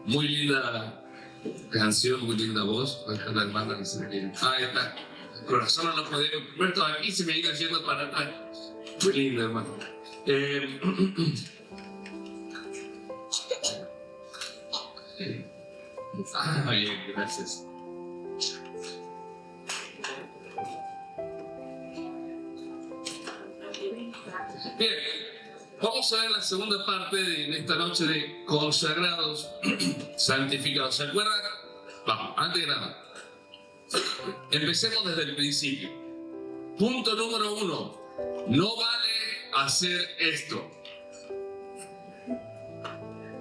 Muy linda canción, muy linda voz. La hermana no sé qué. Ahí está. El corazón no lo podía ver todo aquí, se me ha ido yendo para atrás. Muy linda, hermano. Bien, gracias. Bien, vamos a ver la segunda parte de esta noche de consagrados, santificados. ¿Se acuerdan? Vamos, antes de nada, empecemos desde el principio. Punto número 1. No vale hacer esto.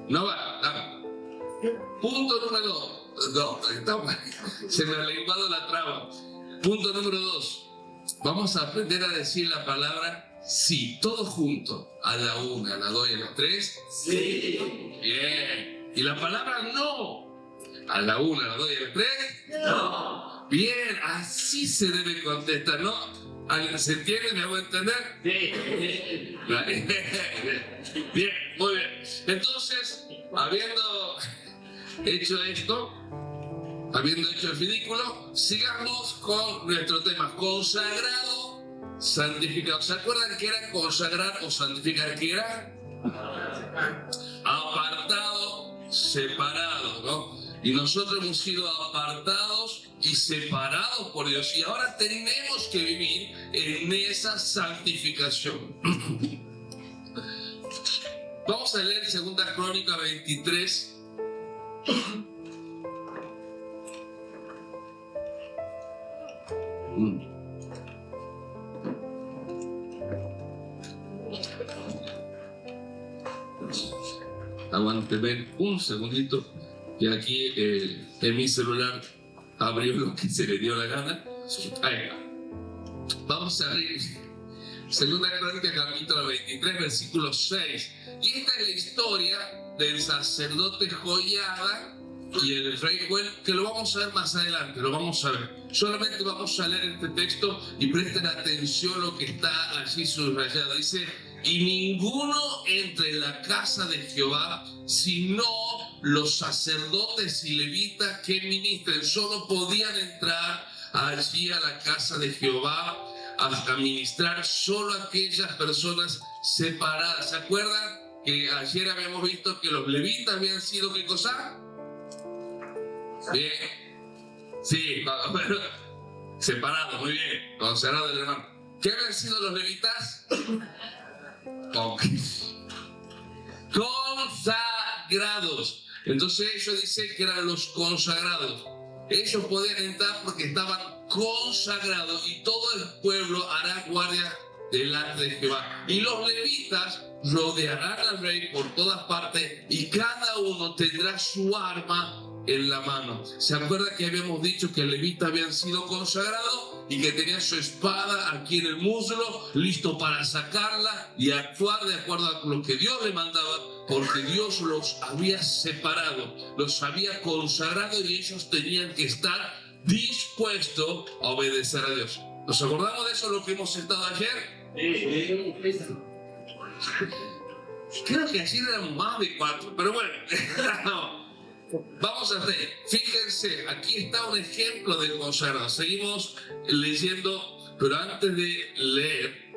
No vale. Punto número 2. No, se me ha lenguado la traba. Punto número 2. Vamos a aprender a decir la palabra sí, todo junto. A la 1, a la 2 y a la 3. Sí. Bien. Y la palabra no. A la 1, a la 2 y a la 3. No. Bien, así se debe contestar, ¿no? ¿Se entiende? ¿Me hago entender? Sí. Bien, muy bien. Entonces, habiendo hecho esto, habiendo hecho el ridículo, sigamos con nuestro tema consagrado, santificado. ¿Se acuerdan que era consagrar o santificar? ¿Qué era? Apartado, separado, ¿no? Y nosotros hemos sido apartados y separados por Dios. Y ahora tenemos que vivir en esa santificación. Vamos a leer 2 Crónicas 23. Aguántenme un segundito, que aquí en mi celular abrió lo que se le dio la gana. Ahí va. Vamos a abrir 2 Crónicas capítulo 23, versículo 6. Y esta es la historia del sacerdote Joiada y el rey Joel, que lo vamos a ver más adelante, lo vamos a ver. Solamente vamos a leer este texto y presten atención a lo que está allí subrayado. Dice: y ninguno entre en la casa de Jehová, sino los sacerdotes y levitas que ministren. Solo podían entrar allí a la casa de Jehová a ministrar solo aquellas personas separadas. ¿Se acuerdan que ayer habíamos visto que los levitas habían sido qué cosa? Bien. Sí, separados, muy bien. Consagrados, hermano. ¿Qué habían sido los levitas? Consagrados. Entonces ellos dicen que eran los consagrados. Ellos podían entrar porque estaban consagrados y todo el pueblo hará guardia delante de Jehová. Y los levitas rodearán al rey por todas partes y cada uno tendrá su arma en la mano. ¿Se acuerda que habíamos dicho que el levita habían sido consagrados y que tenía su espada aquí en el muslo, listo para sacarla y actuar de acuerdo a lo que Dios le mandaba, porque Dios los había separado, los había consagrado y ellos tenían que estar dispuestos a obedecer a Dios? ¿Nos acordamos de eso, lo que hemos estado ayer? Creo que ayer eran más de 4, pero bueno, no. Vamos a ver, fíjense, aquí está un ejemplo de consagrado. Seguimos leyendo, pero antes de leer,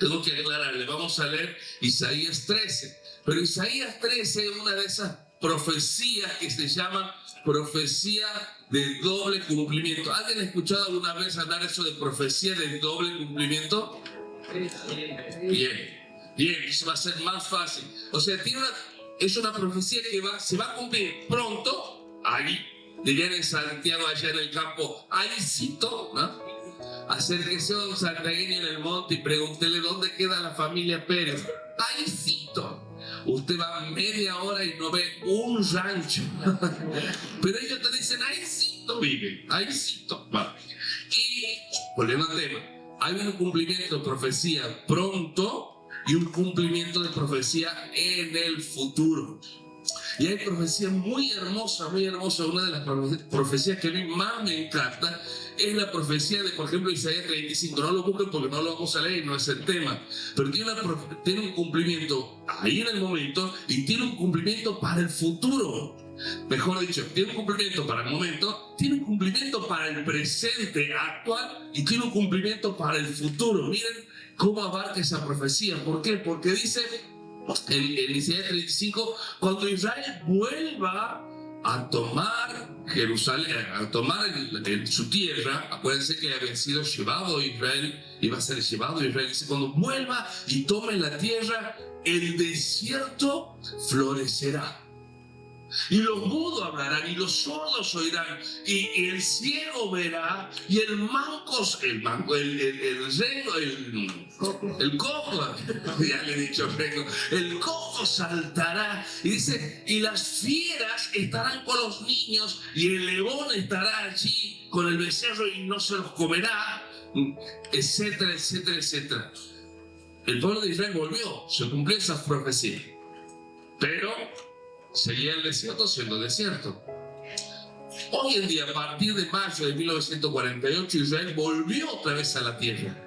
tengo que aclararle, vamos a leer Isaías 13. Pero Isaías 13 es una de esas profecías que se llaman profecía de doble cumplimiento. ¿Alguien ha escuchado alguna vez hablar eso de profecía de doble cumplimiento? Bien, eso va a ser más fácil. O sea, es una profecía que se va a cumplir pronto, ahí, dirían en Santiago, allá en el campo, ahícito, ¿no? Acérquese a un santiagueño en el monte y pregúntele dónde queda la familia Pérez. Ahícito. Usted va media hora y no ve un rancho. Pero ellos te dicen, ahícito vive, ahícito. Vale. Y, volviendo al tema, hay un cumplimiento de profecía pronto y un cumplimiento de profecía en el futuro. Y hay profecías muy hermosas, muy hermosas. Una de las profecías que a mí más me encanta es la profecía de, por ejemplo, Isaías 35. No lo busquen porque no lo vamos a leer, no es el tema. Pero tiene un cumplimiento ahí en el momento y tiene un cumplimiento para el futuro. Mejor dicho, tiene un cumplimiento para el momento, tiene un cumplimiento para el presente actual y tiene un cumplimiento para el futuro. Miren cómo abarca esa profecía. ¿Por qué? Porque dice en Isaías 35, cuando Israel vuelva a tomar Jerusalén, a tomar su tierra, acuérdense que había sido llevado Israel, iba a ser llevado Israel, dice, cuando vuelva y tome la tierra, el desierto florecerá. Y los mudos hablarán, y los sordos oirán, y el ciego verá, y el cojo, ya le he dicho rengo, el cojo saltará, y dice, y las fieras estarán con los niños, y el león estará allí con el becerro y no se los comerá, etcétera, etcétera, etcétera. El pueblo de Israel volvió, se cumplió esa profecía, pero seguía el desierto siendo desierto. Hoy en día, a partir de mayo de 1948, Israel volvió otra vez a la tierra.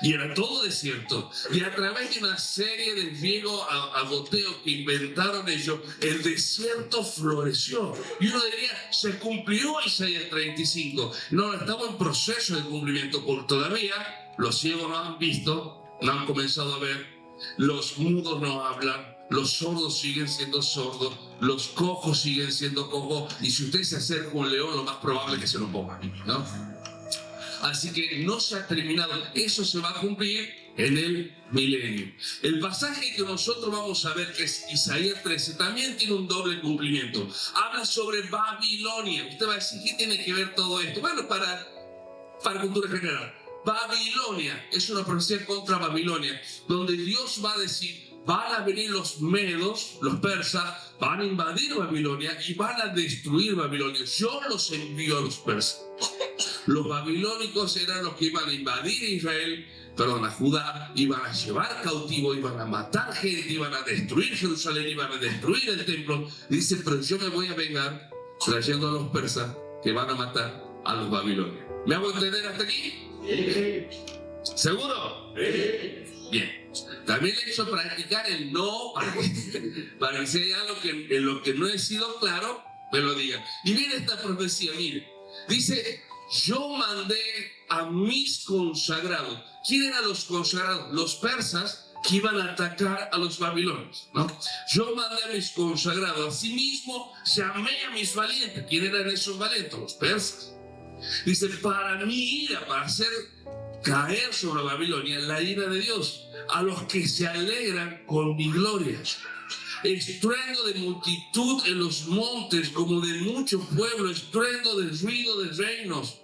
Y era todo desierto. Y a través de una serie de riego a goteo que inventaron ellos, el desierto floreció. Y uno diría, se cumplió Isaías 35. No, estamos en proceso de cumplimiento, porque todavía los ciegos no han visto, no han comenzado a ver, los mudos no hablan, los sordos siguen siendo sordos, los cojos siguen siendo cojos, y si usted se acerca a un león, lo más probable es que se lo ponga, ¿no? Así que no se ha terminado, eso se va a cumplir en el milenio. El pasaje que nosotros vamos a ver, que es Isaías 13, también tiene un doble cumplimiento. Habla sobre Babilonia. Usted va a decir, ¿qué tiene que ver todo esto? Bueno, para cultura general. Babilonia es una profecía contra Babilonia, donde Dios va a decir, van a venir los medos, los persas, van a invadir Babilonia y van a destruir Babilonia. Yo los envío a los persas. Los babilónicos eran los que iban a invadir Israel, a Judá, iban a llevar cautivo, iban a matar gente, iban a destruir Jerusalén, iban a destruir el templo. Dice, pero yo me voy a vengar trayendo a los persas que van a matar a los babilonios. ¿Me hago entender hasta aquí? ¿Seguro? Bien. También le he hecho practicar el no, para que si hay algo en lo que no he sido claro, me lo digan. Y mire esta profecía, mire. Dice, yo mandé a mis consagrados. ¿Quién eran los consagrados? Los persas que iban a atacar a los babilonios, ¿no? Yo mandé a mis consagrados. Asimismo, llamé a mis valientes. ¿Quién eran esos valientes? Los persas. Dice, para mi ira, para hacer caer sobre Babilonia la ira de Dios, a los que se alegran con mi gloria. Estruendo de multitud en los montes, como de mucho pueblo, estruendo de ruido de reinos,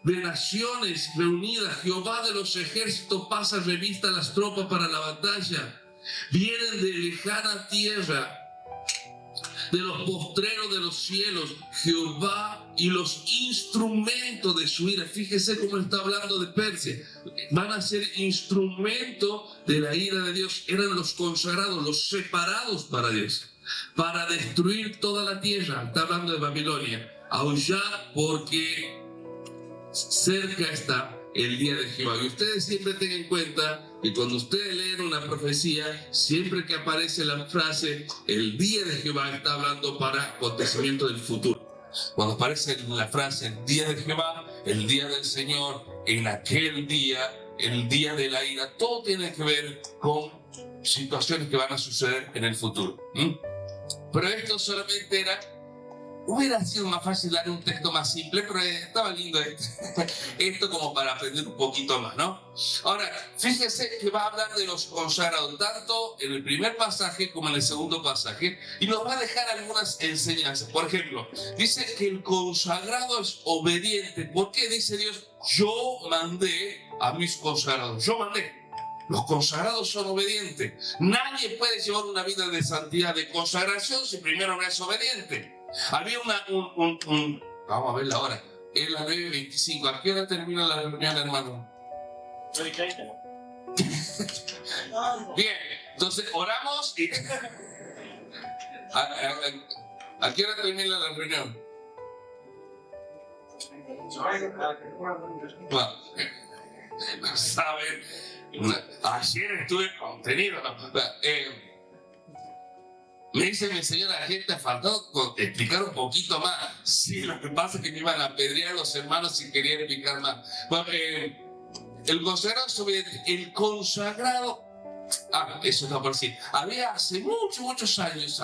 de naciones reunidas. Jehová de los ejércitos pasa revista a las tropas para la batalla. Vienen de lejana tierra, de los postreros de los cielos, Jehová y los instrumentos de su ira. Fíjese cómo está hablando de Persia. Van a ser instrumento de la ira de Dios. Eran los consagrados, los separados para Dios, para destruir toda la tierra. Está hablando de Babilonia. Aullad, porque cerca está el día de Jehová. Y ustedes siempre tengan en cuenta que cuando ustedes leen una profecía, siempre que aparece la frase el día de Jehová, está hablando para acontecimiento del futuro. Cuando aparece la frase el día de Jehová, el día del Señor, en aquel día, el día de la ira, todo tiene que ver con situaciones que van a suceder en el futuro. Pero esto solamente era... Hubiera sido más fácil dar un texto más simple, pero estaba lindo esto como para aprender un poquito más, ¿no? Ahora, fíjese que va a hablar de los consagrados, tanto en el primer pasaje como en el segundo pasaje, y nos va a dejar algunas enseñanzas. Por ejemplo, dice que el consagrado es obediente. ¿Por qué dice Dios? Yo mandé a mis consagrados. Yo mandé. Los consagrados son obedientes. Nadie puede llevar una vida de santidad, de consagración, si primero no es obediente. Había vamos a ver la hora. Es las 9:25. ¿A qué hora termina la reunión, hermano? 9:30. Bien, entonces oramos y ¿A qué hora termina la reunión? Bueno, ¿saben? Ayer estuve contenido. Me dice mi señora, gente, faltó explicar un poquito más. Sí, lo que pasa es que me iban a apedrear los hermanos y quería explicar más. Bueno, el consagrado, eso está por decir. Había hace muchos años,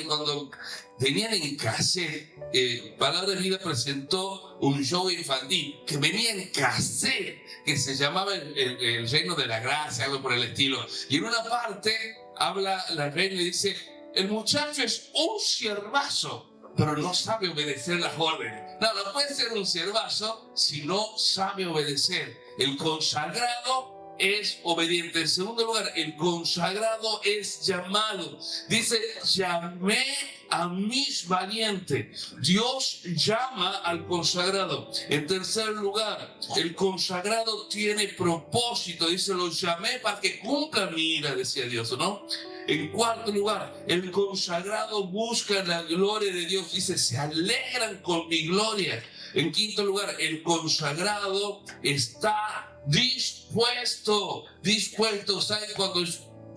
cuando tenían en cassette, Palabra de Vida presentó un show infantil que venía en cassette, que se llamaba el Reino de la Gracia, algo por el estilo. Y en una parte habla la reina y dice: el muchacho es un siervazo, pero no sabe obedecer las órdenes. No puede ser un siervazo si no sabe obedecer. El consagrado es obediente. En segundo lugar, el consagrado es llamado. Dice: llamé a mis valientes. Dios llama al consagrado. En tercer lugar, el consagrado tiene propósito. Dice: los llamé para que cumplan mi ira, decía Dios, ¿no? En cuarto lugar, el consagrado busca la gloria de Dios. Dice: se alegran con mi gloria. En quinto lugar, el consagrado está dispuesto. ¿Saben? Cuando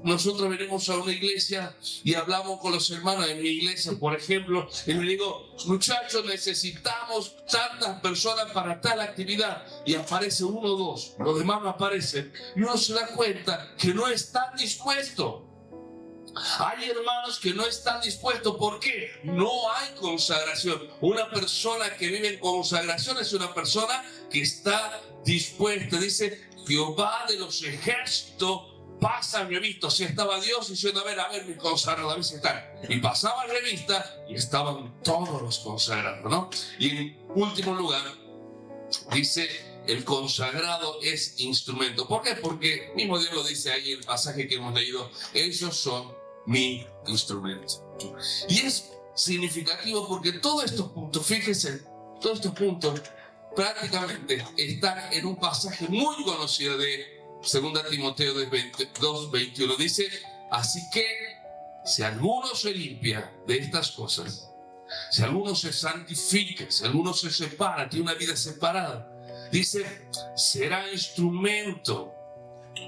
nosotros venimos a una iglesia y hablamos con los hermanos de mi iglesia, por ejemplo, y le digo: muchachos, necesitamos tantas personas para tal actividad, y aparece uno o dos, los demás no aparecen, y uno se da cuenta que no están dispuestos. Hay hermanos que no están dispuestos. ¿Por qué? No hay consagración. Una persona que vive en consagración es una persona que está dispuesta. Dice: Jehová de los ejércitos pasa revista. O sea, estaba Dios diciendo: a ver, mis consagrados, a ver si están. Y pasaba revista y estaban todos los consagrados, ¿no? Y en último lugar, dice: el consagrado es instrumento. ¿Por qué? Porque mismo Dios lo dice ahí en el pasaje que hemos leído: ellos son mi instrumento. Y es significativo porque todos estos puntos, fíjense, todos estos puntos prácticamente están en un pasaje muy conocido de 2 Timoteo 2:21. Dice: así que si alguno se limpia de estas cosas, si alguno se santifica, si alguno se separa, tiene una vida separada, dice, será instrumento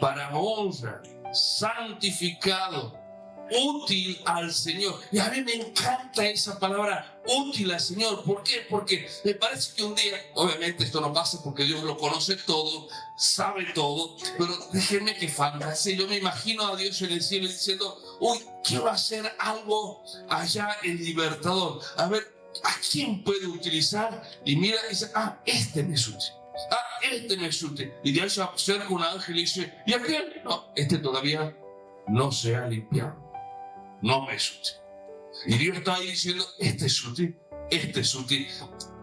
para honra, santificado, útil al Señor. Y a mí me encanta esa palabra, útil al Señor. ¿Por qué? Porque me parece que un día, obviamente esto no pasa porque Dios lo conoce todo, sabe todo, pero déjenme que fantasee. Yo me imagino a Dios en el cielo diciendo: uy, quiero hacer algo allá en Libertador. A ver, ¿a quién puede utilizar? Y mira y dice: este me es útil. Este me es útil. Y de ahí se acerca un ángel y dice: ¿y aquel? No, este todavía no se ha limpiado. No me es útil. Y Dios está ahí diciendo: este es útil, este es útil.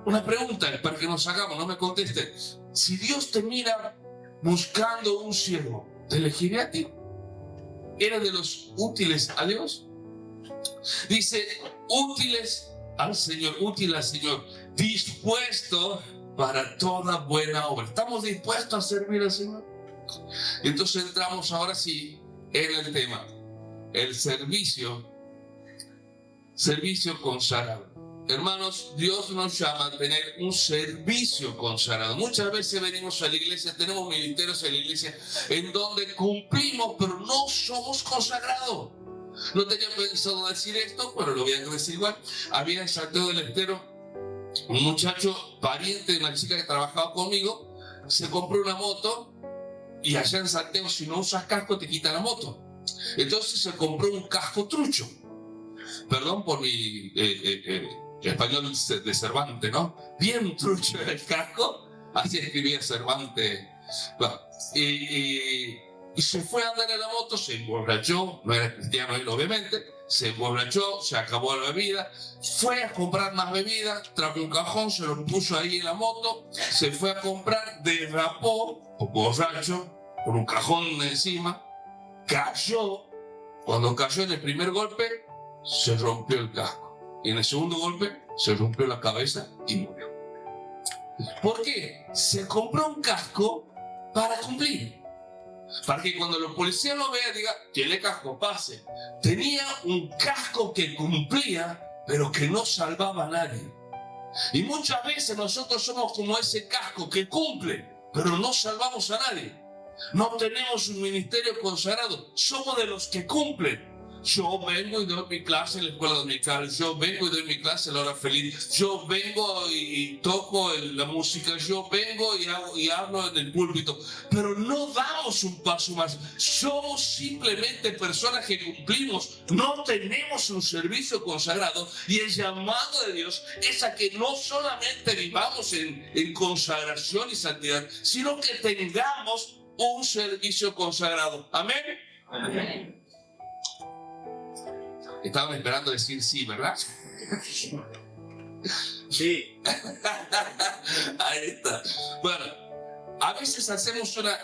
Una pregunta para que nos hagamos, no me contesten. Si Dios te mira buscando un siervo, ¿te elegiría a ti? ¿Era de los útiles a Dios? Dice: útiles al Señor, útil al Señor, dispuesto para toda buena obra. ¿Estamos dispuestos a servir al Señor? Entonces entramos ahora sí en el tema: el servicio consagrado. Hermanos, Dios nos llama a tener un servicio consagrado. Muchas veces venimos a la iglesia, tenemos ministerios en la iglesia en donde cumplimos, pero no somos consagrados. No tenía pensado decir esto, pero lo voy a decir igual. Había en Santiago del Estero un muchacho, pariente de una chica que trabajaba conmigo, se compró una moto, y allá en Santiago, si no usas casco, te quitan la moto. Entonces se compró un casco trucho. Perdón por mi español de Cervantes, ¿no? Bien trucho era el casco, así escribía Cervantes. Bueno, y se fue a andar en la moto, se emborrachó, no era cristiano él obviamente, se emborrachó, se acabó la bebida, fue a comprar más bebida, trajo un cajón, se lo puso ahí en la moto, se fue a comprar, derrapó, borracho, con un cajón encima, cayó. Cuando cayó en el primer golpe, se rompió el casco. Y en el segundo golpe, se rompió la cabeza y murió. ¿Por qué? Se compró un casco para cumplir. Para que cuando los policías lo vean, digan, tiene casco, pase. Tenía un casco que cumplía, pero que no salvaba a nadie. Y muchas veces nosotros somos como ese casco que cumple, pero no salvamos a nadie. No tenemos un ministerio consagrado, somos de los que cumplen. Yo vengo y doy mi clase en la escuela dominical, yo vengo y doy mi clase en la hora feliz, yo vengo y toco la música, yo vengo y hablo en el púlpito, pero no damos un paso más. Somos simplemente personas que cumplimos, no tenemos un servicio consagrado, y el llamado de Dios es a que no solamente vivamos en consagración y santidad, sino que tengamos un servicio consagrado. Amén. Amén. Estaban esperando decir sí, ¿verdad? Sí. Ahí está. Bueno, a veces hacemos una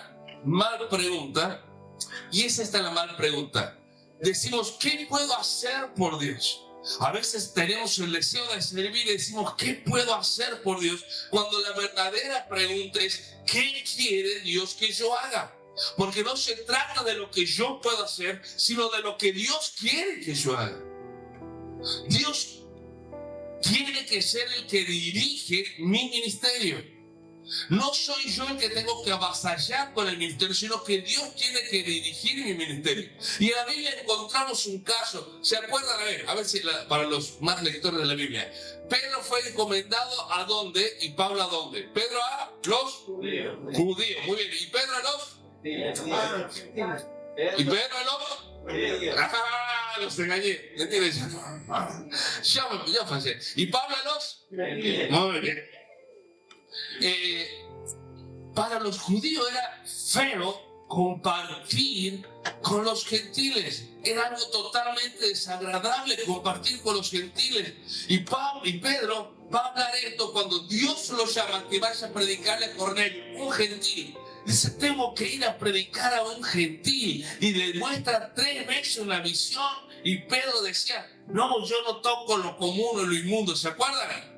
mal pregunta, y esa está la mal pregunta. Decimos, ¿qué puedo hacer por Dios? A veces tenemos el deseo de servir y decimos, ¿qué puedo hacer por Dios? Cuando la verdadera pregunta es, ¿qué quiere Dios que yo haga? Porque no se trata de lo que yo puedo hacer, sino de lo que Dios quiere que yo haga. Dios tiene que ser el que dirige mi ministerio. No soy yo el que tengo que avasallar con el ministerio, sino que Dios tiene que dirigir mi ministerio. Y en la Biblia encontramos un caso. ¿Se acuerdan? A ver si para los más lectores de la Biblia. Pedro fue encomendado ¿a dónde? Y Pablo ¿a dónde? Pedro a los judíos. Muy bien. ¿Y Pedro a los? ¿Y Pedro a los? Los engañé. ¿Entiendes? Ya fallé. ¿Y Pablo a los? Muy bien. Para los judíos era feo compartir con los gentiles. Era algo totalmente desagradable compartir con los gentiles. Y Pedro va a hablar esto cuando Dios lo llama que vaya a predicarle a Cornelio, un gentil. Dice, tengo que ir a predicar a un gentil. Y le muestra 3 veces una visión. Y Pedro decía, no, yo no toco lo común o lo inmundo. ¿Se acuerdan?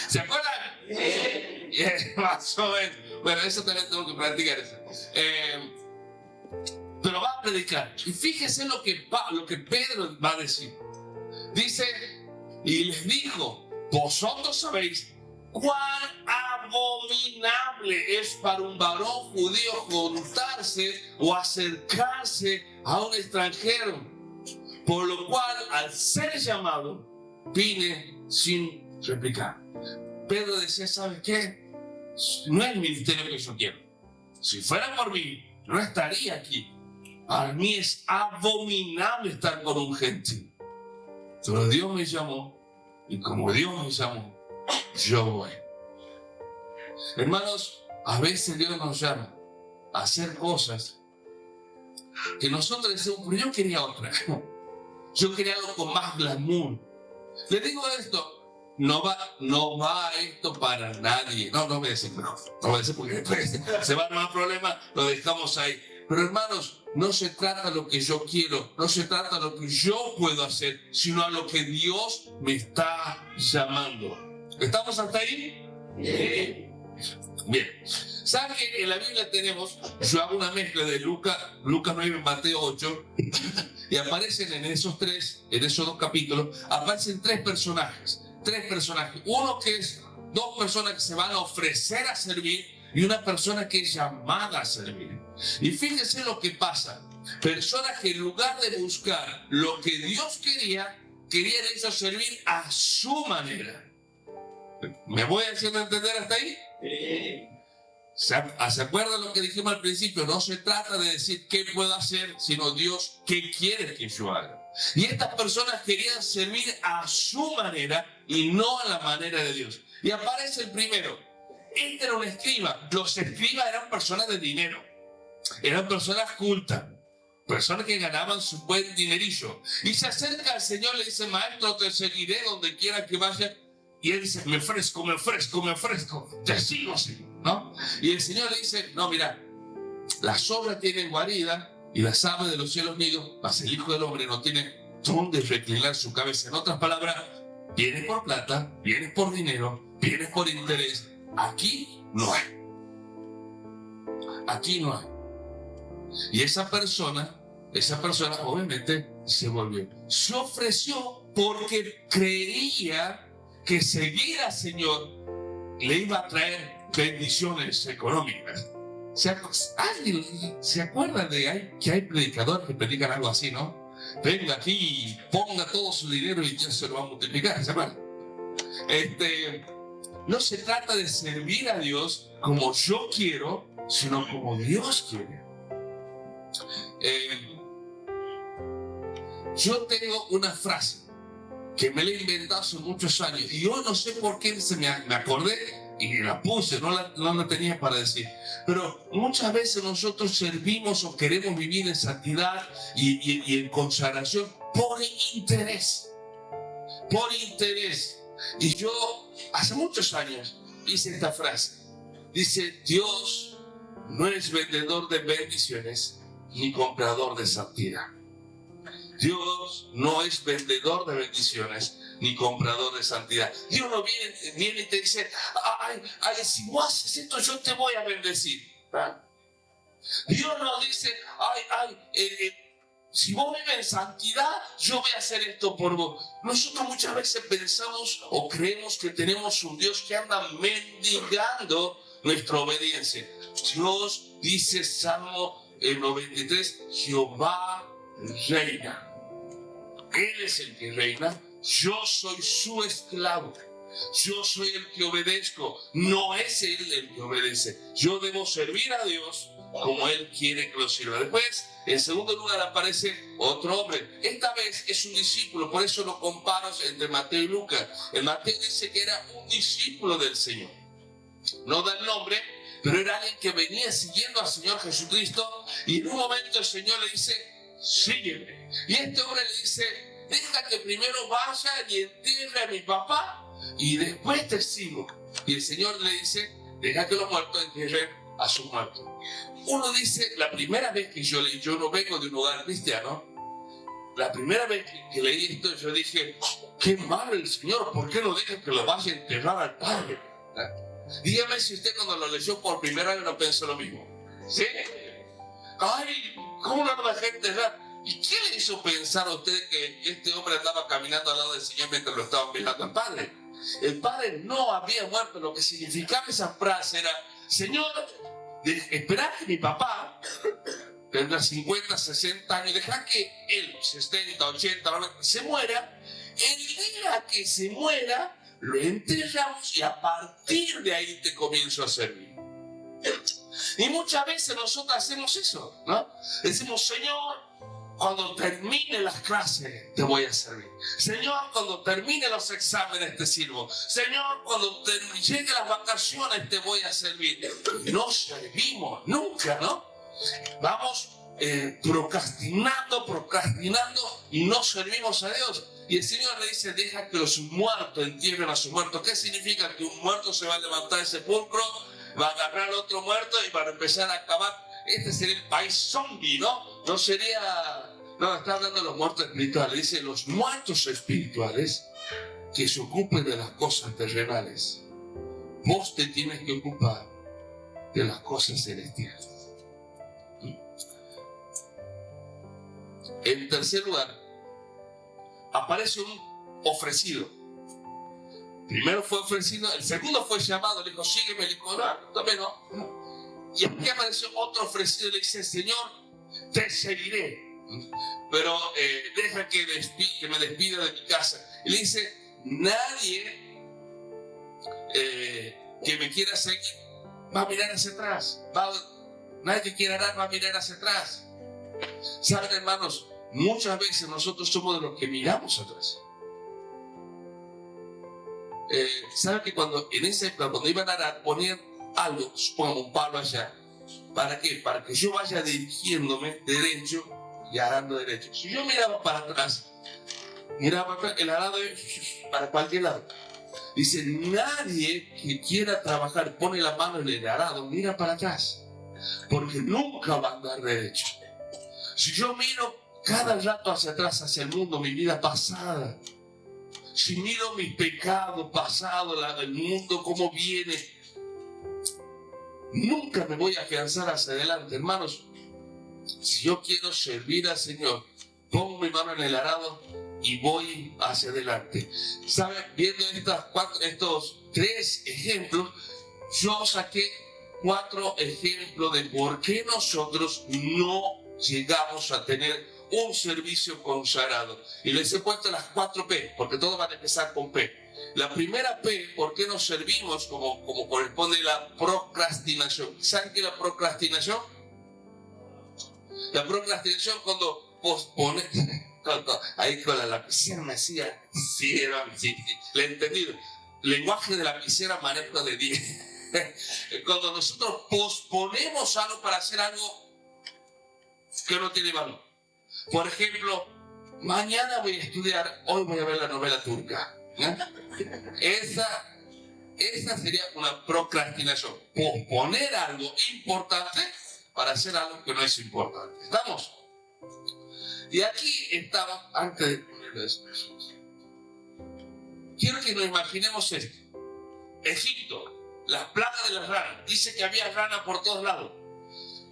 ¿Se acuerdan? Más o menos. Bueno, eso también tengo que practicar eso. Pero va a predicar. Y fíjense lo que Pedro va a decir. Dice, y les dijo, vosotros sabéis cuán abominable es para un varón judío juntarse o acercarse a un extranjero. Por lo cual, al ser llamado, vine sin replicar. Pedro decía, ¿sabe qué? No es el ministerio que yo quiero. Si fuera por mí, no estaría aquí. Para mí es abominable estar con un gentil. Pero Dios me llamó, y como Dios me llamó, yo voy. Hermanos, a veces Dios nos llama a hacer cosas que nosotros decimos, pero yo quería otra. Yo quería algo con más glamour. Le digo esto, no va esto para nadie. No voy a decir mejor. No voy a decir porque después se va a armar problema, lo dejamos ahí. Pero hermanos, no se trata de lo que yo quiero, no se trata de lo que yo puedo hacer, sino a lo que Dios me está llamando. ¿Estamos hasta ahí? Bien. ¿Saben que en la Biblia tenemos, yo hago una mezcla de Lucas 9, Mateo 8, y aparecen en esos 2 capítulos, aparecen 3 personajes. Uno que es 2 personas que se van a ofrecer a servir y una persona que es llamada a servir. Y fíjense lo que pasa. Personas que en lugar de buscar lo que Dios querían ellos servir a su manera. ¿Me voy haciendo entender hasta ahí? ¿Se acuerdan lo que dijimos al principio? No se trata de decir qué puedo hacer, sino Dios, ¿qué quiere que yo haga? Y estas personas querían servir a su manera y no a la manera de Dios. Y aparece el primero. Este era un escriba. Los escribas eran personas de dinero. Eran personas cultas. Personas que ganaban su buen dinerillo. Y se acerca al Señor y le dice, maestro, te seguiré donde quiera que vaya. Y él dice, me ofrezco, te sigo, Señor, ¿no? Y el Señor le dice, no, mira, las zorras tienen guarida y las aves de los cielos nidos, mas el Hijo del Hombre no tiene dónde reclinar su cabeza. En otras palabras, vienes por plata, vienes por dinero, vienes por interés. Aquí no hay. aquí no hay. Y esa persona obviamente se volvió. Se ofreció porque creía que seguir al Señor le iba a traer bendiciones económicas. ¿Alguien se acuerda de que hay predicadores que predican algo así, no? Venga aquí y ponga todo su dinero y Dios se lo va a multiplicar, ¿se acuerdan? No se trata de servir a Dios como yo quiero, sino como Dios quiere. Yo tengo una frase que me la he inventado hace muchos años y yo no sé por qué me acordé y la puse, no la tenía para decir. Pero muchas veces nosotros servimos o queremos vivir en santidad y en consagración por interés. Por interés. Y yo hace muchos años hice esta frase. Dice, Dios no es vendedor de bendiciones ni comprador de santidad. Dios no es vendedor de bendiciones ni comprador de santidad. Dios no viene y te dice, si vos haces esto yo te voy a bendecir. ¿Ah? Dios no dice, si vos vives en santidad, yo voy a hacer esto por vos. Nosotros muchas veces pensamos o creemos que tenemos un Dios que anda mendigando nuestra obediencia. Dios dice, Salmo 93, Jehová reina. Él es el que reina. Yo soy su esclavo. Yo soy el que obedezco. No es Él el que obedece. Yo debo servir a Dios como Él quiere que lo sirva. Después, en segundo lugar, aparece otro hombre. Esta vez es un discípulo. Por eso lo comparo entre Mateo y Lucas. El Mateo dice que era un discípulo del Señor. No da el nombre, pero era alguien que venía siguiendo al Señor Jesucristo. Y en un momento el Señor le dice, sígueme. Y este hombre le dice, deja que primero vaya y entierre a mi papá y después te sigo. Y el Señor le dice, deja que los muertos entierren a sus muertos. Uno dice, la primera vez que yo leí, yo no vengo de un hogar cristiano, la primera vez que leí esto yo dije, qué malo el Señor, ¿por qué no deja que lo vaya a enterrar al Padre? Dígame si usted cuando lo leyó por primera vez no pensó lo mismo. ¿Sí? Ay, ¿cómo no la gente enterrar? ¿Y qué le hizo pensar a usted que este hombre andaba caminando al lado del Señor mientras lo estaban velando al Padre? El Padre no había muerto. Lo que significaba esa frase era, Señor, esperá que mi papá tendrá 50, 60 años, deja que él, 70, 80, 90, se muera. El día que se muera, lo enterramos y a partir de ahí te comienzo a servir. Y muchas veces nosotros hacemos eso, ¿no? Decimos, Señor, cuando termine las clases te voy a servir. Señor, cuando termine los exámenes te sirvo. Señor, cuando lleguen las vacaciones te voy a servir. No servimos nunca, ¿no? Vamos procrastinando y no servimos a Dios. Y el Señor le dice, deja que los muertos entierren a sus muertos. ¿Qué significa? Que un muerto se va a levantar del sepulcro, va a agarrar a otro muerto y va a empezar a acabar. Este sería el país zombie, ¿no? No, está hablando de los muertos espirituales. Dice, los muertos espirituales que se ocupen de las cosas terrenales. Vos te tienes que ocupar de las cosas celestiales. En tercer lugar, aparece un ofrecido. Primero fue ofrecido, el segundo fue llamado, le dijo, sígueme, le dijo, no, también no. Y aquí apareció otro ofrecido, le dice, Señor, te seguiré, pero deja que me despida de mi casa. Y le dice, nadie que me quiera seguir va a mirar hacia atrás. Nadie que quiera dar va a mirar hacia atrás. Saben, hermanos, muchas veces nosotros somos de los que miramos atrás. ¿Saben que en esa época, cuando iban a poner algo, supongamos un palo allá, ¿para qué? Para que yo vaya dirigiéndome derecho y arando derecho. Si yo miraba para atrás, miraba para el arado para cualquier lado. Dice, nadie que quiera trabajar, pone la mano en el arado, mira para atrás, porque nunca va a andar derecho. Si yo miro cada rato hacia atrás, hacia el mundo, mi vida pasada, si miro mi pecado pasado, el mundo cómo viene, nunca me voy a afianzar hacia adelante, hermanos. Si yo quiero servir al Señor, pongo mi mano en el arado y voy hacia adelante. ¿Saben? Viendo estos 3 ejemplos, yo saqué 4 ejemplos de por qué nosotros no llegamos a tener un servicio consagrado. Y les he puesto las 4 P, porque todos van a empezar con P. La primera P, ¿por qué nos servimos como corresponde la procrastinación? ¿Saben qué es la procrastinación? La procrastinación cuando pospone, ahí con la lapicera me hacía, sí, le he entendido. Lenguaje de lapicera, manejo de 10. Cuando nosotros posponemos algo para hacer algo que no tiene valor. Por ejemplo, mañana voy a estudiar, hoy voy a ver la novela turca. Esa sería una procrastinación. Posponer algo importante para hacer algo que no es importante. ¿Estamos? Y aquí estaba, antes de eso, quiero que nos imaginemos esto. Egipto, las plagas de las ranas. Dice que había ranas por todos lados.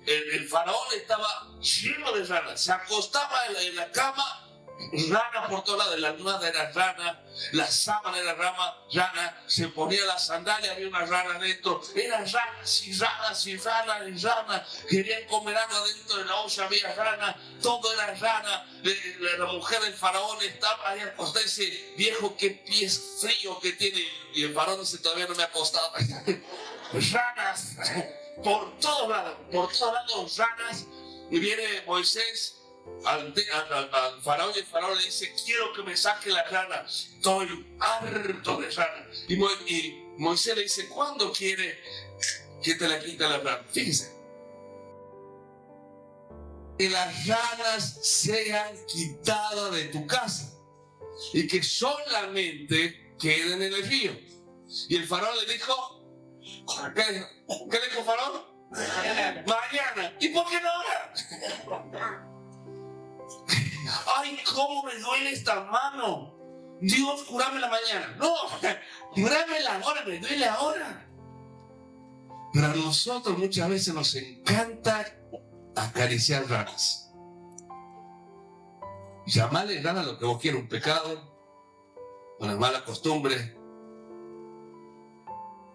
El faraón estaba lleno de ranas. Se acostaba en la cama, rana por todos lados. La almohada era rana, la sábana era rana, se ponía la sandalia, había una rana dentro. Eran ranas y ranas y ranas y ranas. Querían comer algo dentro de la olla, había rana, todo era rana. La mujer del faraón estaba ahí acostada y dice, viejo, qué pies frío que tiene. Y el faraón dice, todavía no me he acostado. Ranas. Por todos lados ranas. Y viene Moisés al faraón y el faraón le dice, quiero que me saque la rana, estoy harto de ranas. Y Moisés le dice, ¿cuándo quiere que te la quite la rana? Fíjense, que las ranas sean quitadas de tu casa y que solamente queden en el río. Y el faraón le dijo, ¿qué le dijo Faraón? Mañana. ¿Y por qué no ahora? Ay, cómo me duele esta mano. Dios, curámela mañana. No, curámela ahora, me duele ahora. Pero a nosotros muchas veces nos encanta acariciar ranas. Llamarle rana lo que vos quieras, un pecado, una mala costumbre,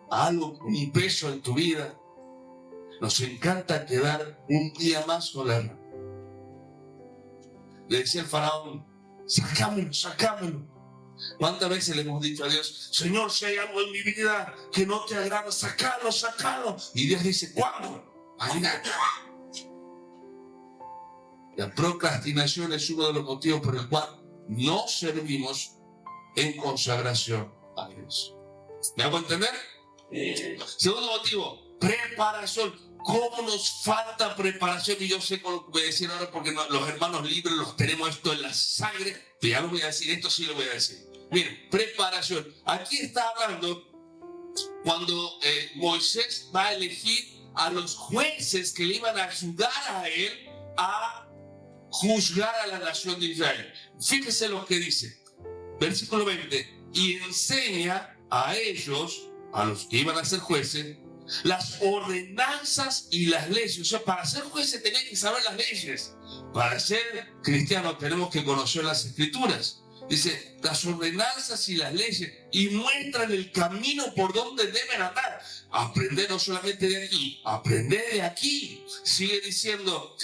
algo, un peso en tu vida. Nos encanta quedar un día más con la rana. Le decía el faraón, sacámelo. ¿Cuántas veces le hemos dicho a Dios, Señor, si hay algo en mi vida que no te agrada, sacalo? Y Dios dice, ¿cuándo? Mañana. La procrastinación es uno de los motivos por el cual no servimos en consagración a Dios. ¿Me hago entender? Segundo motivo, preparación. ¿Cómo nos falta preparación? Y yo sé con lo que voy a decir ahora porque los hermanos libres los tenemos esto en la sangre. Pero ya no voy a decir esto, sí lo voy a decir. Miren, preparación. Aquí está hablando cuando Moisés va a elegir a los jueces que le iban a ayudar a él a juzgar a la nación de Israel. Fíjese lo que dice. Versículo 20. Y enseña a ellos, a los que iban a ser jueces, las ordenanzas y las leyes. O sea, para ser jueces tenía que saber las leyes. Para ser cristiano tenemos que conocer las escrituras. Dice, las ordenanzas y las leyes, y muestran el camino por donde deben andar. Aprender no solamente de aquí, aprender de aquí. Sigue diciendo,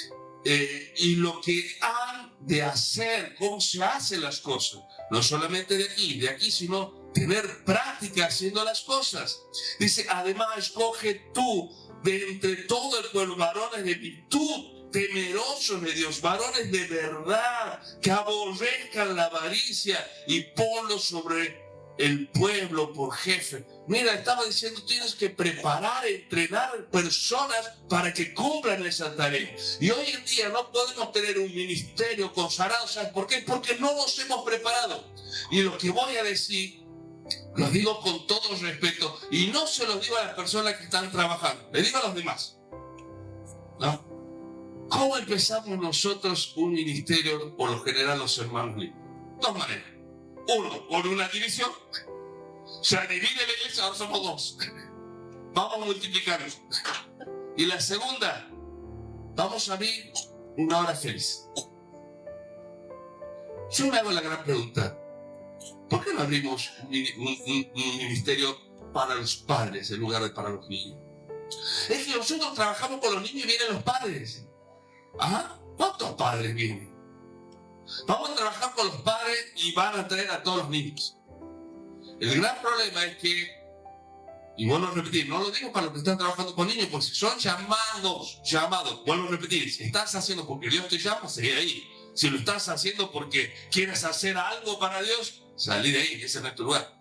y lo que han de hacer, cómo se hacen las cosas. No solamente de aquí, sino tener práctica haciendo las cosas. Dice, además escoge tú de entre todo el pueblo varones de virtud, temerosos de Dios, varones de verdad, que aborrezcan la avaricia, y ponlos sobre el pueblo por jefe. Mira, estaba diciendo, tienes que preparar, entrenar personas para que cumplan esa tarea. Y hoy en día no podemos tener un ministerio consagrado. ¿Sabes por qué? Porque no nos hemos preparado. Y lo que voy a decir, lo digo con todo respeto, y no se lo digo a las personas que están trabajando, le digo a los demás, ¿no? ¿Cómo empezamos nosotros un ministerio, por lo general los hermanos libres? Dos maneras. Uno, por una división. Se divide la iglesia, ahora somos dos. Vamos multiplicando. Y la segunda, vamos a abrir una hora feliz. Yo me hago la gran pregunta, ¿por qué no abrimos un ministerio para los padres en lugar de para los niños? Es que nosotros trabajamos con los niños y vienen los padres. ¿Ah? ¿Cuántos padres vienen? Vamos a trabajar con los padres y van a traer a todos los niños. El gran problema es que, y vuelvo a repetir, no lo digo para los que están trabajando con niños, porque si son llamados, vuelvo a repetir, si estás haciendo porque Dios te llama, seguí ahí. Si lo estás haciendo porque quieres hacer algo para Dios, salí de ahí, ese no es tu lugar.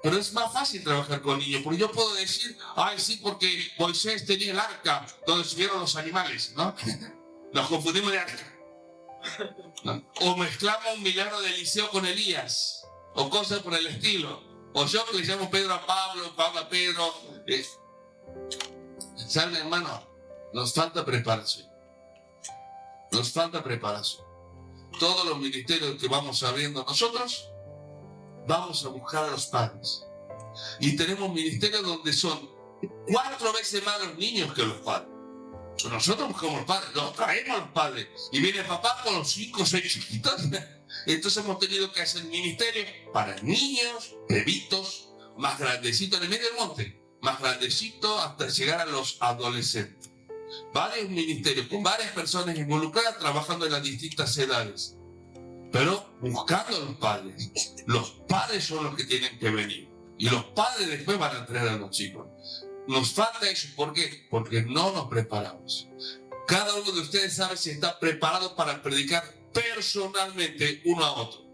Pero es más fácil trabajar con niños, porque yo puedo decir, ay sí, porque Moisés tenía el arca donde subieron los animales, ¿no? Nos confundimos de arca. ¿No? O mezclamos un milagro de Eliseo con Elías, o cosas por el estilo. O yo que le llamo Pedro a Pablo, Pablo a Pedro. ¿Saben, hermano? Nos falta preparación. Nos falta preparación. Todos los ministerios que vamos abriendo nosotros, vamos a buscar a los padres. Y tenemos ministerios donde son 4 veces más los niños que los padres. Nosotros buscamos los padres, los traemos a los padres. Y viene papá con los 5 o 6 chiquitos. Entonces hemos tenido que hacer ministerio para niños, bebitos, más grandecitos en el medio del monte, más grandecitos hasta llegar a los adolescentes. Varios ministerios con varias personas involucradas trabajando en las distintas edades, pero buscando a los padres. Los padres son los que tienen que venir y los padres después van a traer a los chicos. Nos falta eso. ¿Por qué? Porque no nos preparamos. Cada uno de ustedes sabe si está preparado para predicar personalmente uno a otro.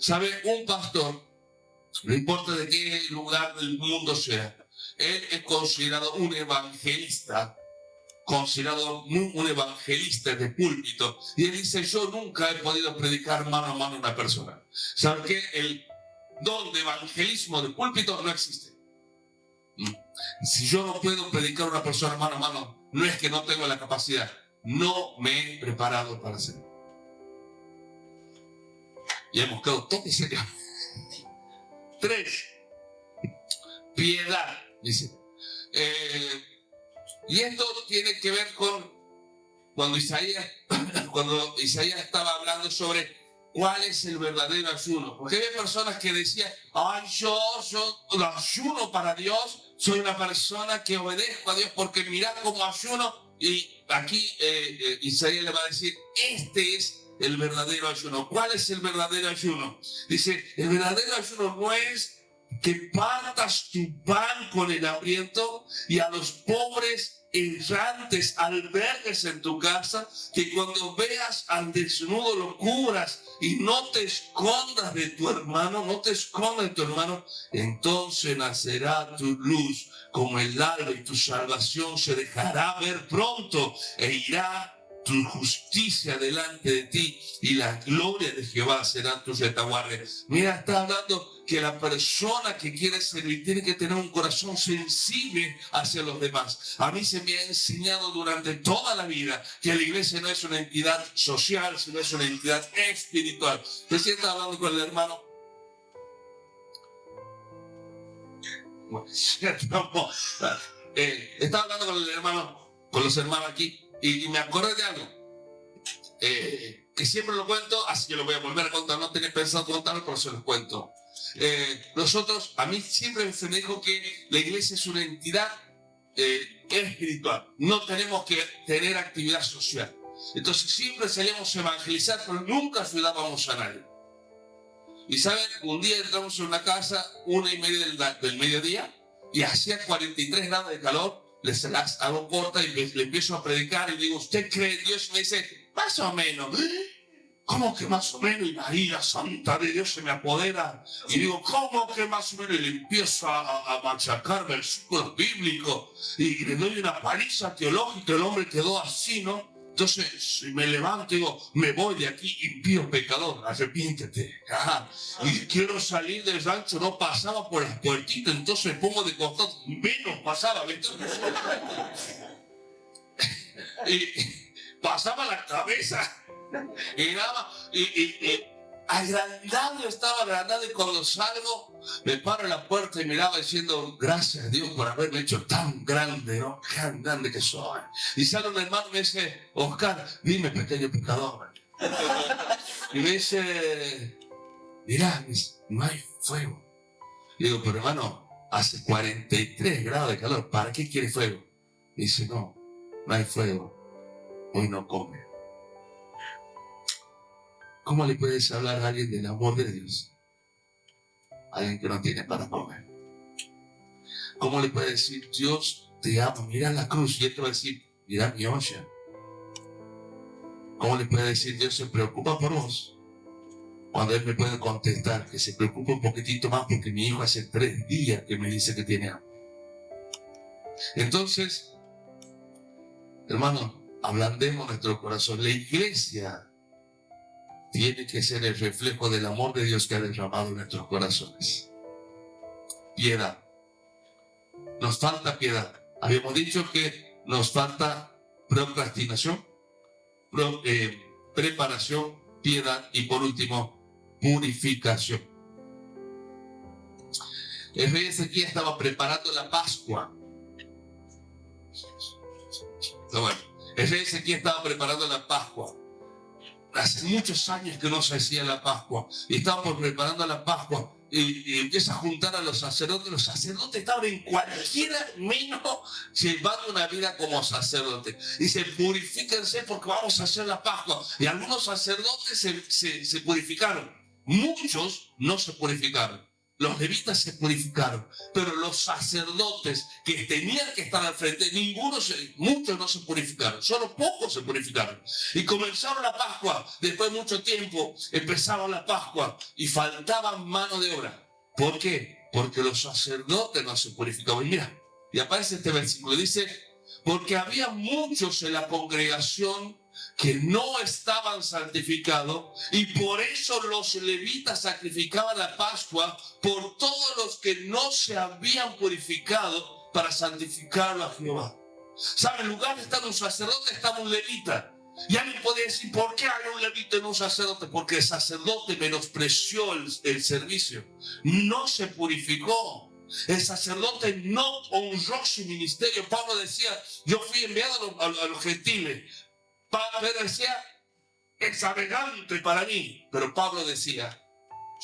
¿Sabe? Un pastor, no importa de qué lugar del mundo sea, él es considerado un evangelista, un evangelista de púlpito. Y él dice, yo nunca he podido predicar mano a mano a una persona. ¿Sabe qué? El don de evangelismo de púlpito no existe. Si yo no puedo predicar a una persona mano a mano, no es que no tengo la capacidad, no me he preparado para hacerlo. Y hemos quedado todo en serio. 3. Piedad, dice. Y esto tiene que ver con cuando Isaías estaba hablando sobre cuál es el verdadero ayuno. Porque hay personas que decían, ay, yo ayuno para Dios, soy una persona que obedezco a Dios porque mira cómo ayuno. Y aquí Isaías le va a decir, este es el verdadero ayuno. ¿Cuál es el verdadero ayuno? Dice, el verdadero ayuno no es que partas tu pan con el hambriento y a los pobres errantes albergues en tu casa, que cuando veas al desnudo lo cubras y no te escondas de tu hermano, entonces nacerá tu luz como el alba y tu salvación se dejará ver pronto e irá tu justicia delante de ti y la gloria de Jehová será tu retaguardia. Mira, está hablando que la persona que quiere servir tiene que tener un corazón sensible hacia los demás. A mí se me ha enseñado durante toda la vida que la iglesia no es una entidad social, sino es una entidad espiritual. Recién estaba hablando con el hermano. Estaba hablando con el hermano, con los hermanos aquí. Y me acordé de algo que siempre lo cuento, así que lo voy a volver a contar. No tenía pensado contarlo, pero se los cuento. Nosotros, a mí siempre se me dijo que la iglesia es una entidad espiritual. No tenemos que tener actividad social. Entonces siempre salíamos a evangelizar, pero nunca ayudábamos a nadie. Y saben, un día entramos en una casa, 1:30 del mediodía, y hacía 43 grados de calor. Les las hago corta y le empiezo a predicar y digo, ¿usted cree en Dios? Y me dice, más o menos. ¿Cómo que más o menos? Y la ira santa de Dios se me apodera. Y digo, ¿cómo que más o menos? Y le empiezo a machacar versículos bíblicos y le doy una paliza teológica. El hombre quedó así, ¿no? Entonces me levanto y digo, me voy de aquí, impío pecador, arrepiéntete. Ajá. Y quiero salir del rancho, no pasaba por las puertitas, entonces me pongo de costado, menos pasaba. Y pasaba la cabeza. Y nada más, y agrandado, estaba agrandado, y cuando salgo me paro en la puerta y miraba diciendo: gracias a Dios por haberme hecho tan grande, ¿no? Tan grande que soy. Y sale un hermano y me dice: Oscar, dime, pequeño pecador. Y me dice: mirá, no hay fuego. Y digo: pero hermano, hace 43 grados de calor, ¿para qué quiere fuego? Y dice: no hay fuego, hoy no come. ¿Cómo le puedes hablar a alguien del amor de Dios? A alguien que no tiene para comer. ¿Cómo le puedes decir: Dios te ama, mira la cruz? Y él te va a decir: mira mi olla. ¿Cómo le puedes decir: Dios se preocupa por vos? Cuando él me puede contestar que se preocupa un poquitito más porque mi hijo hace 3 días que me dice que tiene hambre. Entonces, hermano, ablandemos nuestro corazón. La iglesia tiene que ser el reflejo del amor de Dios que ha derramado en nuestros corazones. Piedad. Nos falta piedad. Habíamos dicho que nos falta procrastinación, preparación, piedad y por último, purificación. El rey Ezequías estaba preparando la Pascua. Bueno, el rey Ezequías estaba preparando la Pascua. Hace muchos años que no se hacía la Pascua. Y estábamos preparando la Pascua. Y empieza a juntar a los sacerdotes. Los sacerdotes estaban en cualquiera menos llevando una vida como sacerdote. Dice: purifíquense porque vamos a hacer la Pascua. Y algunos sacerdotes se purificaron. Muchos no se purificaron. Los levitas se purificaron, pero los sacerdotes que tenían que estar al frente, muchos no se purificaron, solo pocos se purificaron. Y comenzaron la Pascua, después de mucho tiempo empezaron la Pascua y faltaban mano de obra. ¿Por qué? Porque los sacerdotes no se purificaban. Y mira, y aparece este versículo, dice: porque había muchos en la congregación que no estaban santificados, y por eso los levitas sacrificaban la Pascua por todos los que no se habían purificado para santificarlo a Jehová. ¿Sabe? En lugar de estar un sacerdote, estaba un levita. Y alguien puede decir: ¿por qué hay un levita y no un sacerdote? Porque el sacerdote menospreció el servicio, no se purificó. El sacerdote no honró su ministerio. Pablo decía: yo fui enviado a los gentiles. Pedro decía: es arrogante para mí. Pero Pablo decía: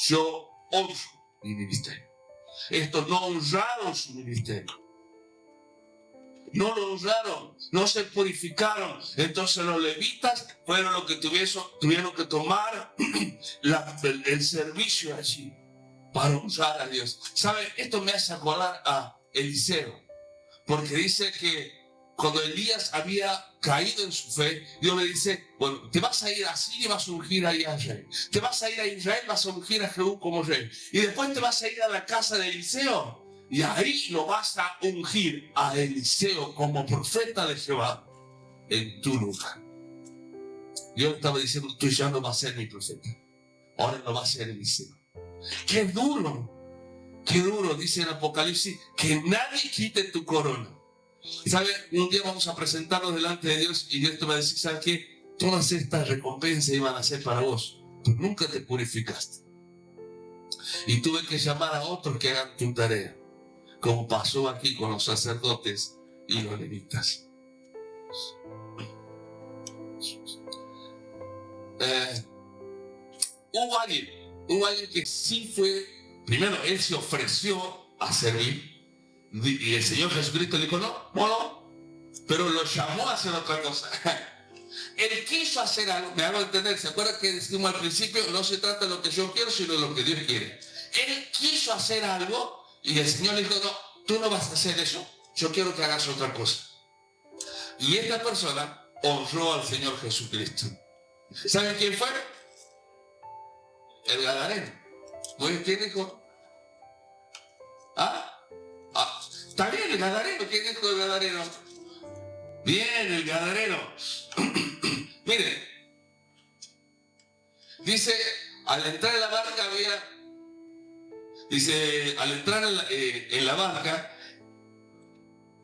yo honro mi ministerio. Estos no honraron su ministerio. No lo honraron, no se purificaron. Entonces los levitas fueron los que tuvieron que tomar el servicio allí para honrar a Dios. ¿Sabe? Esto me hace acordar a Eliseo, porque dice que cuando Elías había caído en su fe, Dios le dice: bueno, te vas a ir a Siria y vas a ungir ahí a rey. Te vas a ir a Israel, vas a ungir a Jehú como rey. Y después te vas a ir a la casa de Eliseo. Y ahí lo vas a ungir a Eliseo como profeta de Jehová en tu lugar. Dios estaba diciendo: tú ya no vas a ser mi profeta. Ahora no vas a ser Eliseo. ¡Qué duro! ¡Qué duro! Dice en Apocalipsis: que nadie quite tu corona. ¿Sabe? Un día vamos a presentarnos delante de Dios y Dios te va a decir: ¿sabes qué? Todas estas recompensas iban a ser para vos. Tú nunca te purificaste. Y tuve que llamar a otros que hagan tu tarea, como pasó aquí con los sacerdotes y los levitas. Hubo alguien que sí fue, primero él se ofreció a servir. Y el Señor Jesucristo le dijo: no, pero lo llamó a hacer otra cosa. Él quiso hacer algo, me hago entender. ¿Se acuerdan que decimos al principio? No se trata de lo que yo quiero, sino de lo que Dios quiere. Él quiso hacer algo y el Señor le dijo: no, tú no vas a hacer eso, yo quiero que hagas otra cosa. Y esta persona honró al Señor Jesucristo. ¿Saben quién fue? El Gadareno. ¿Quién dijo? Está bien, el Gadareno. ¿Quién dijo el Gadareno? Bien, el Gadareno. Miren, dice: al entrar en la barca al entrar en la barca,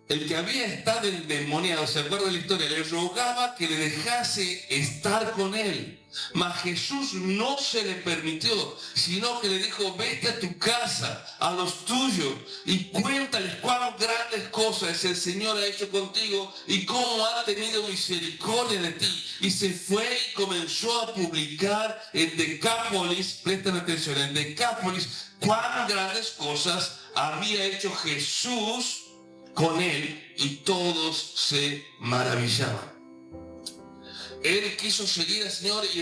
el que había estado endemoniado, ¿se acuerda de la historia? Le rogaba que le dejase estar con él. Mas Jesús no se le permitió, sino que le dijo: vete a tu casa, a los tuyos, y cuéntales cuán grandes cosas el Señor ha hecho contigo y cómo ha tenido misericordia de ti. Y se fue y comenzó a publicar en Decápolis, presten atención, en Decápolis, cuán grandes cosas había hecho Jesús con él, y todos se maravillaban. Él quiso seguir al Señor y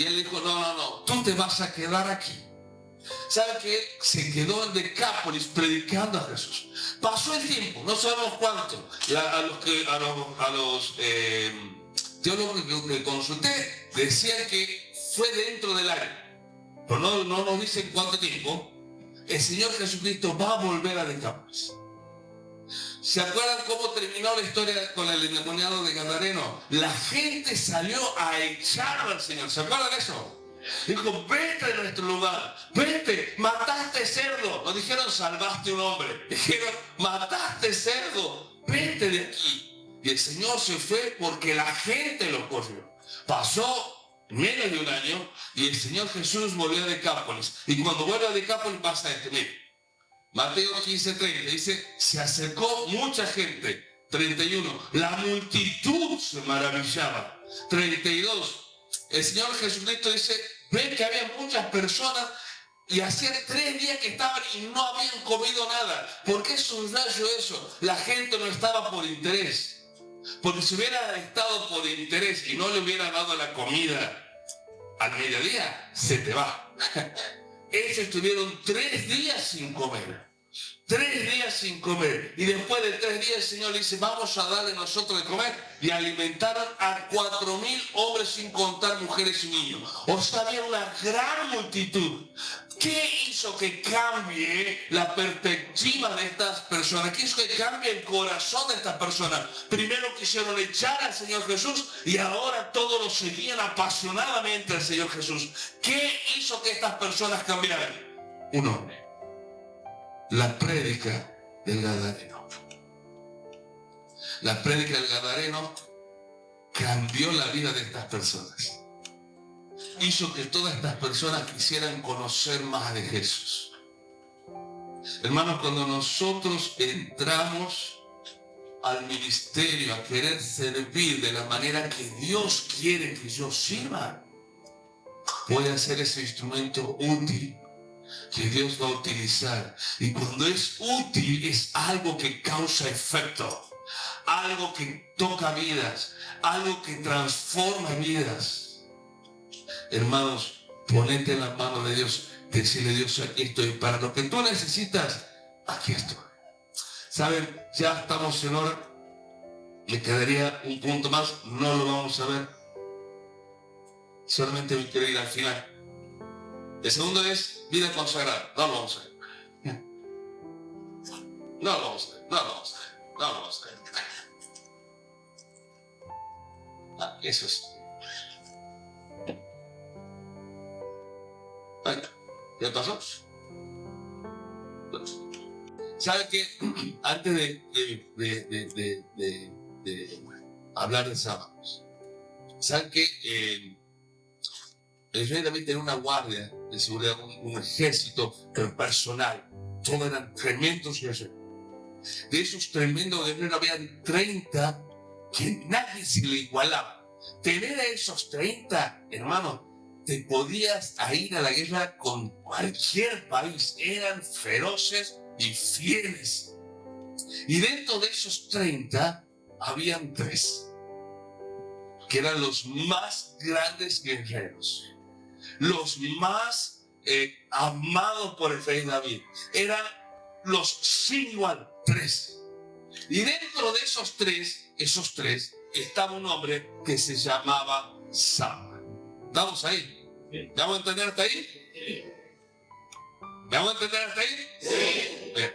él dijo: no, tú te vas a quedar aquí. ¿Sabe que se quedó en Decápolis predicando a Jesús? Pasó el tiempo, no sabemos cuánto. A los teólogos que consulté decían que fue dentro del año, pero no nos dicen cuánto tiempo. El Señor Jesucristo va a volver a Decápolis. ¿Se acuerdan cómo terminó la historia con el endemoniado de Gadareno? La gente salió a echarlo al Señor. ¿Se acuerdan de eso? Dijo: vete de nuestro lugar, vete, mataste cerdo. No dijeron: salvaste un hombre. Dijeron: mataste cerdo, vete de aquí. Y el Señor se fue porque la gente lo corrió. Pasó menos de un año y el Señor Jesús volvió a Decápolis. Y cuando vuelve a Decápolis pasa esto. Mire, Mateo 15:30 dice: se acercó mucha gente. 31, la multitud se maravillaba. 32, el Señor Jesucristo dice: ven que había muchas personas y hacían 3 días que estaban y no habían comido nada. ¿Por qué subrayo eso? La gente no estaba por interés. Porque si hubiera estado por interés y no le hubiera dado la comida al mediodía, se te va. Ellos estuvieron 3 días sin comer. 3 días sin comer. Y después de 3 días el Señor le dice: vamos a darle nosotros de comer. Y alimentaron a 4,000 hombres, sin contar mujeres y niños. O sea, había una gran multitud. ¿Qué hizo que cambie la perspectiva de estas personas? ¿Qué hizo que cambie el corazón de estas personas? Primero quisieron echar al Señor Jesús y ahora todos lo seguían apasionadamente al Señor Jesús. ¿Qué hizo que estas personas cambiaran? Un hombre: la prédica del Gadareno. La prédica del Gadareno cambió la vida de estas personas. Hizo que todas estas personas quisieran conocer más de Jesús. Hermanos, cuando nosotros entramos al ministerio a querer servir de la manera que Dios quiere que yo sirva, voy a ser ese instrumento útil que Dios va a utilizar. Y cuando es útil, es algo que causa efecto, algo que toca vidas, algo que transforma vidas. Hermanos, ponete en las manos de Dios, decirle: Dios, aquí estoy, para lo que tú necesitas, aquí estoy. Saben, ya estamos en hora, me quedaría un punto más, no lo vamos a ver, solamente me quiero ir al final. El segundo es vida consagrada. No lo vamos a ver. No lo vamos a ver. No lo vamos a ver. No lo vamos a ver. Ah, eso es. ¿Ya pasó? ¿Sabe qué? Antes de hablar de sábados, ¿saben qué? El rey David tenía una guardia de seguridad, un ejército personal. Todos eran tremendos guerreros. De esos tremendos guerreros habían 30 que nadie se le igualaba. Tener a esos 30, hermano, te podías ir a la guerra con cualquier país. Eran feroces y fieles. Y dentro de esos 30, habían 3 que eran los más grandes guerreros, los más amados por el rey David. Eran los sin igual, 3. Y dentro de esos tres, estaba un hombre que se llamaba Sama. ¿Estamos ahí? ¿Me vamos a entender hasta ahí? ¿Me vamos a entender hasta ahí? Sí. Bien.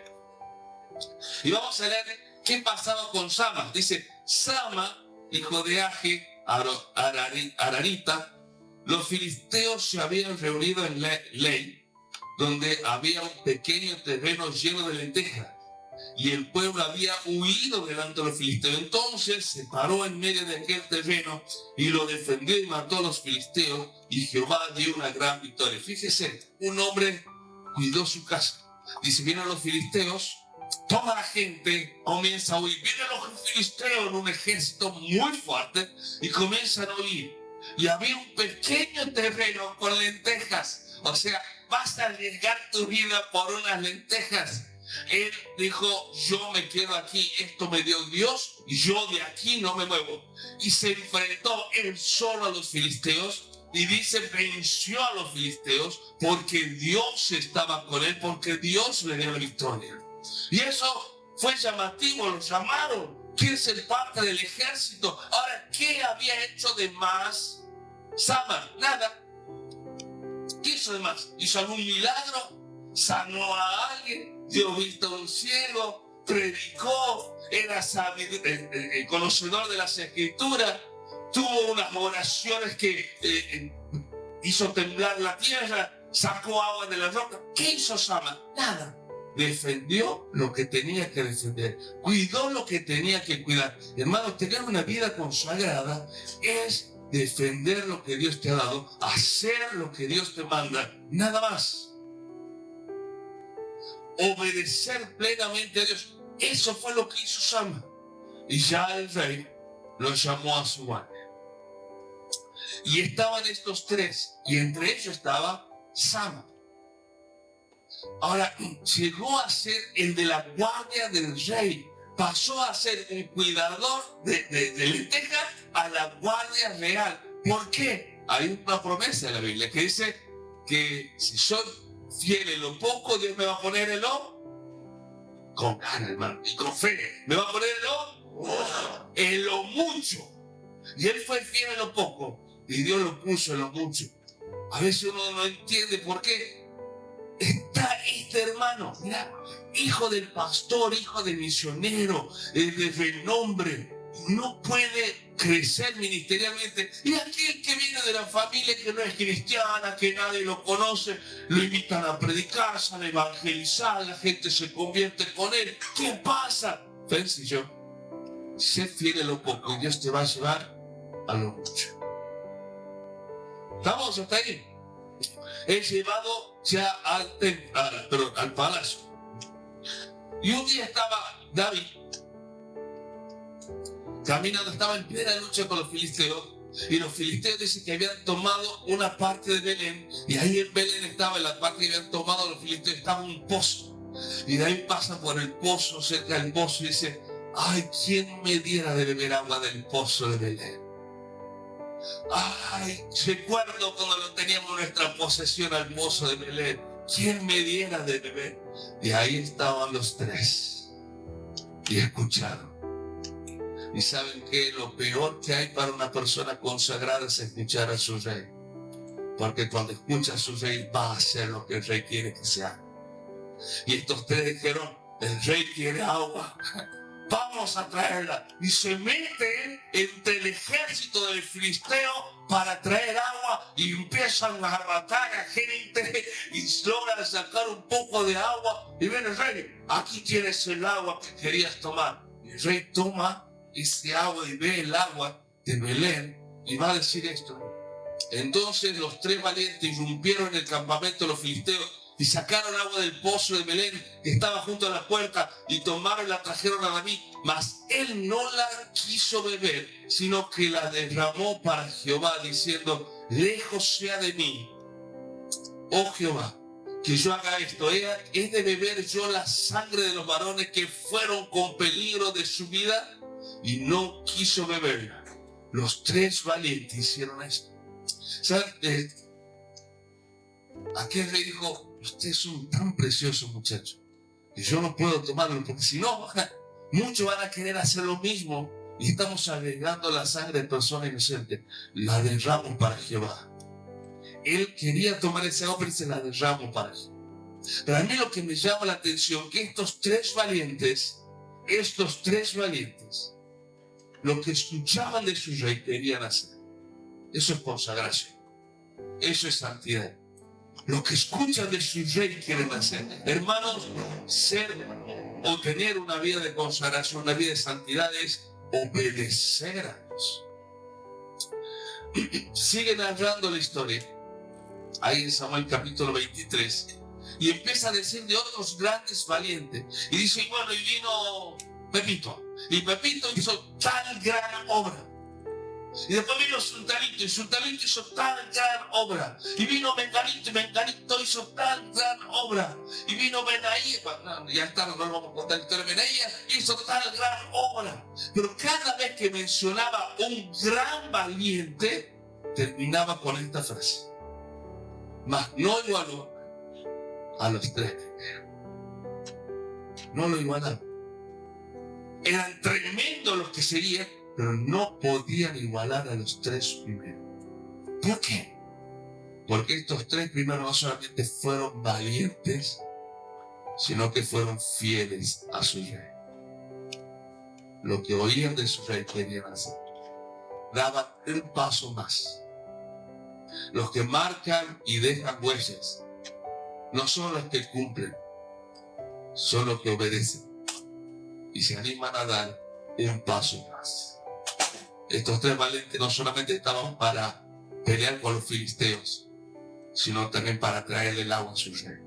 Y vamos a leer qué pasaba con Sama. Dice: Sama, hijo de Age, Ararita, los filisteos se habían reunido en Ley, donde había un pequeño terreno lleno de lentejas. y el pueblo había huido delante de los filisteos. Entonces se paró en medio de aquel terreno y lo defendió y mató a los filisteos, y Jehová dio una gran victoria. Fíjese, un hombre cuidó su casa. Dice, vienen los filisteos, toda la gente comienza a huir. Vienen los filisteos en un ejército muy fuerte y comienzan a huir. Y había un pequeño terreno con lentejas. O sea, vas a arriesgar tu vida por unas lentejas. Él dijo, yo me quedo aquí, esto me dio Dios y yo de aquí no me muevo. Y se enfrentó él solo a los filisteos. Y dice, venció a los filisteos porque Dios estaba con él, porque Dios le dio la victoria. Y eso fue llamativo, lo llamaron. Quiere ser parte del ejército. Ahora, ¿qué había hecho de más Sama? Nada. ¿Qué hizo de más? ¿Hizo algún milagro? ¿Sanó a alguien? ¿Dio vista a un ciego? ¿Predicó? ¿Era conocedor de las escrituras? Tuvo unas oraciones que hizo temblar la tierra, sacó agua de la roca. ¿Qué hizo Sama? Nada. Defendió lo que tenía que defender, cuidó lo que tenía que cuidar. Hermano, tener una vida consagrada es defender lo que Dios te ha dado, hacer lo que Dios te manda, nada más. Obedecer plenamente a Dios. Eso fue lo que hizo Sama. Y ya el rey lo llamó a su guardia. Y estaban estos tres, y entre ellos estaba Sama. Ahora, llegó a ser el de la guardia del rey. Pasó a ser un cuidador de lentejas a la guardia real. ¿Por qué? Hay una promesa en la Biblia que dice que si soy fiel en lo poco, Dios me va a poner en lo con ganas, hermano, y con fe. Me va a poner en lo mucho. Y él fue fiel en lo poco y Dios lo puso en lo mucho. A veces uno no entiende por qué. Está este hermano, mira, hijo del pastor, hijo del misionero, de renombre, no puede crecer ministerialmente. Y aquel que viene de la familia que no es cristiana, que nadie lo conoce, lo invitan a predicar, a evangelizar, la gente se convierte con él. ¿Qué pasa? Sencillo, sé fiel en lo poco y Dios te va a llevar a lo mucho. ¿Estamos hasta ahí? Es llevado ya al palacio. Y un día estaba David caminando, estaba en plena lucha con los filisteos. Y los filisteos dicen que habían tomado una parte de Belén. Y ahí en Belén estaba, en la parte que habían tomado los filisteos, estaba un pozo. Y David pasa por el pozo, cerca del pozo, y dice, ay, ¿quién me diera de beber agua del pozo de Belén? Ay, recuerdo cuando lo teníamos en nuestra posesión al pozo de Belén. ¿Quién me diera de beber? Y ahí estaban los tres. Y escucharon. Y saben que lo peor que hay para una persona consagrada es escuchar a su rey. Porque cuando escucha a su rey va a hacer lo que el rey quiere que se haga. Y estos tres dijeron, el rey quiere agua. Vamos a traerla. Y se meten entre el ejército del filisteo para traer agua y empiezan a matar a gente y logran sacar un poco de agua. Y ven el rey, aquí tienes el agua que querías tomar. Y el rey toma ese agua y ve el agua de Belén y va a decir esto. Entonces los tres valientes irrumpieron en el campamento de los filisteos y sacaron agua del pozo de Belén que estaba junto a la puerta y tomaron y la trajeron a David. Mas él no la quiso beber, sino que la derramó para Jehová, diciendo, lejos sea de mí, oh Jehová, que yo haga esto. ¿He de beber yo la sangre de los varones que fueron con peligro de su vida? Y no quiso beberla. Los tres valientes hicieron esto. ¿Saben? Aquel rey dijo, ustedes son tan preciosos, muchachos, que yo no puedo tomarlo, porque si no, muchos van a querer hacer lo mismo y estamos agregando la sangre de personas inocentes. La derramo para Jehová. Él quería tomar ese agua, pero se la derramo para Jehová. Pero a mí lo que me llama la atención, que estos tres valientes, lo que escuchaban de su rey querían hacer. Eso es consagración. Eso es santidad. Lo que escuchan de su rey quieren hacer. Hermanos, ser o tener una vida de consagración, una vida de santidad es obedecer a Dios. Sigue narrando la historia ahí en Samuel capítulo 23 y empieza a decir de otros grandes valientes y dice, bueno, y vino Pepito y Pepito hizo tal gran obra. Y después vino Sultanito, y Sultanito hizo tal gran obra. Y vino Menganito, y Menganito hizo tal gran obra. Y vino Benaía, ya está, no vamos a contar la historia de Benaía, hizo tal gran obra. Pero cada vez que mencionaba un gran valiente, terminaba con esta frase: mas no igualó a los tres primeros. No lo igualaron. Eran tremendos los que seguían, pero no podían igualar a los tres primeros. ¿Por qué? Porque estos tres primeros no solamente fueron valientes, sino que fueron fieles a su rey. Lo que oían de su rey querían hacer. Daban un paso más. Los que marcan y dejan huellas no son los que cumplen, son los que obedecen y se animan a dar un paso más. Estos tres valientes no solamente estaban para pelear con los filisteos, sino también para traerle el agua a su rey.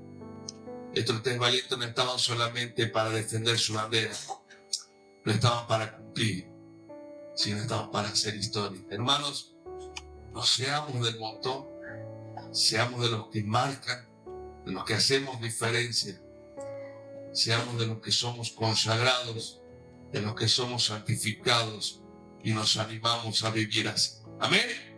Estos tres valientes no estaban solamente para defender su bandera, no estaban para cumplir, sino estaban para hacer historia. Hermanos, no seamos del montón, seamos de los que marcan, de los que hacemos diferencia, seamos de los que somos consagrados, de los que somos santificados y nos animamos a vivir así. Amén.